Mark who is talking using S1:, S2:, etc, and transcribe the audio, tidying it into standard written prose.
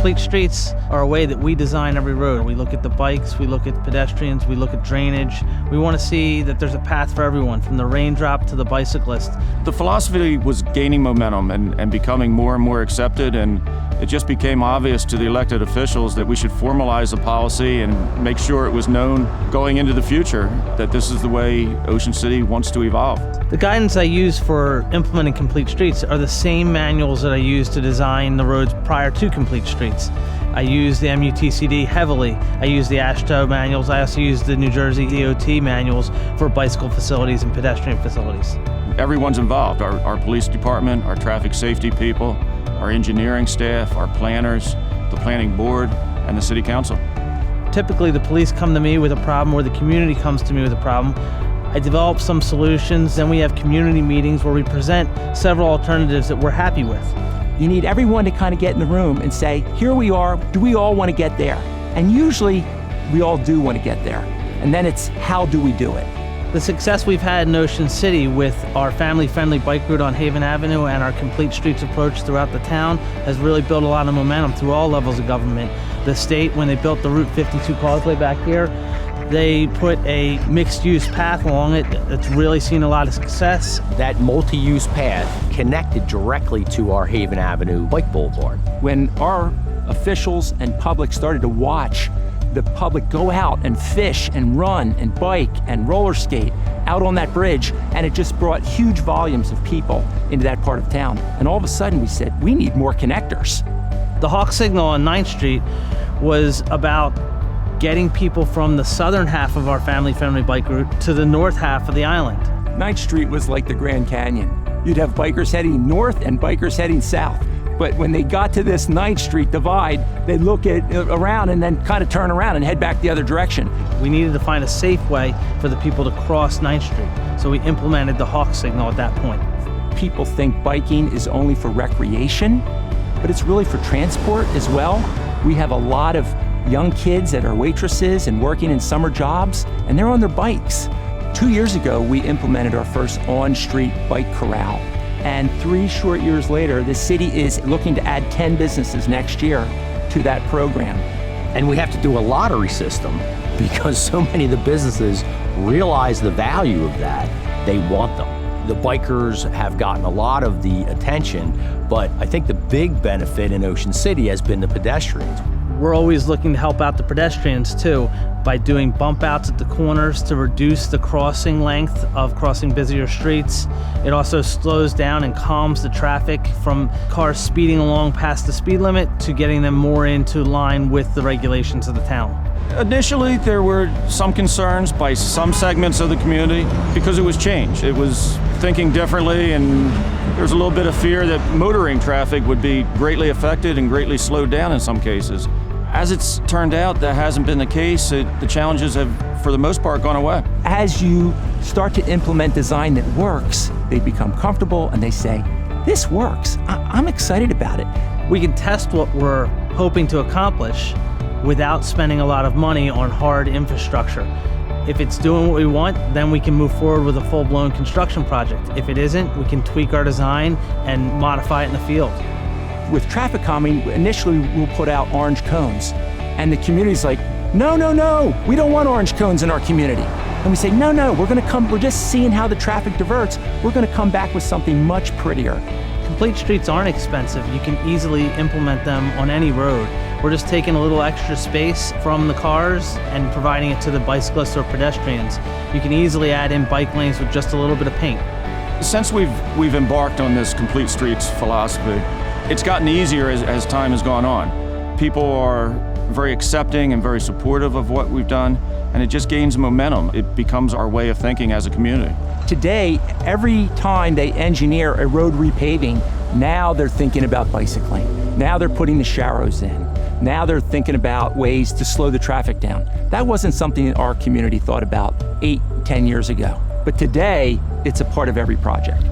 S1: Complete streets are a way that we design every road. We look at the bikes, we look at pedestrians, we look at drainage. We want to see that there's a path for everyone, from the raindrop to the bicyclist.
S2: The philosophy was gaining momentum and becoming more and more accepted, and it just became obvious to the elected officials that we should formalize the policy and make sure it was known going into the future that this is the way Ocean City wants to evolve.
S1: The guidance I use for implementing complete streets are the same manuals that I used to design the roads prior to complete streets. I use the MUTCD heavily. I use the AASHTO manuals. I also use the New Jersey DOT manuals for bicycle facilities and pedestrian facilities.
S2: Everyone's involved, our police department, our traffic safety people, our engineering staff, our planners, the planning board, and the city council.
S1: Typically, the police come to me with a problem, or the community comes to me with a problem. I develop some solutions, then we have community meetings where we present several alternatives that we're happy with.
S3: You need everyone to kind of get in the room and say, here we are, do we all want to get there? And usually, we all do want to get there. And then it's, how do we do it?
S1: The success we've had in Ocean City with our family-friendly bike route on Haven Avenue and our complete streets approach throughout the town has really built a lot of momentum through all levels of government. The state, when they built the Route 52 causeway back here, they put a mixed-use path along it that's really seen a lot of success.
S4: That multi-use path connected directly to our Haven Avenue bike boulevard.
S3: When our officials and public started to watch the public go out and fish and run and bike and roller skate out on that bridge, and it just brought huge volumes of people into that part of town. And all of a sudden we said, we need more connectors.
S1: The Hawk Signal on 9th Street was about getting people from the southern half of our family-friendly bike route to the north half of the island.
S3: 9th Street was like the Grand Canyon. You'd have bikers heading north and bikers heading south. But when they got to this 9th Street divide, they'd look around and then kind of turn around and head back the other direction.
S1: We needed to find a safe way for the people to cross 9th Street, so we implemented the Hawk Signal at that point.
S3: People think biking is only for recreation, but it's really for transport as well. We have a lot of young kids that are waitresses and working in summer jobs, and they're on their bikes. 2 years ago, we implemented our first on-street bike corral. And 3 short years later, the city is looking to add 10 businesses next year to that program.
S4: And we have to do a lottery system because so many of the businesses realize the value of that. They want them. The bikers have gotten a lot of the attention, but I think the big benefit in Ocean City has been the pedestrians.
S1: We're always looking to help out the pedestrians too, by doing bump outs at the corners to reduce the crossing length of crossing busier streets. It also slows down and calms the traffic from cars speeding along past the speed limit to getting them more into line with the regulations of the town.
S2: Initially, there were some concerns by some segments of the community because it was change. It was thinking differently, and there was a little bit of fear that motoring traffic would be greatly affected and greatly slowed down in some cases. As it's turned out, that hasn't been the case. The challenges have, for the most part, gone away.
S3: As you start to implement design that works, they become comfortable and they say, this works. I'm excited about it.
S1: We can test what we're hoping to accomplish without spending a lot of money on hard infrastructure. If it's doing what we want, then we can move forward with a full-blown construction project. If it isn't, we can tweak our design and modify it in the field.
S3: With traffic calming, initially we'll put out orange cones. And the community's like, no, no, no, we don't want orange cones in our community. And we say, no, no, we're just seeing how the traffic diverts. We're gonna come back with something much prettier.
S1: Complete streets aren't expensive. You can easily implement them on any road. We're just taking a little extra space from the cars and providing it to the bicyclists or pedestrians. You can easily add in bike lanes with just a little bit of paint.
S2: Since we've embarked on this complete streets philosophy, it's gotten easier as time has gone on. People are very accepting and very supportive of what we've done, and it just gains momentum. It becomes our way of thinking as a community.
S3: Today, every time they engineer a road repaving, now they're thinking about bicycling. Now they're putting the sharrows in. Now they're thinking about ways to slow the traffic down. That wasn't something that our community thought about 8, 10 years ago. But today, it's a part of every project.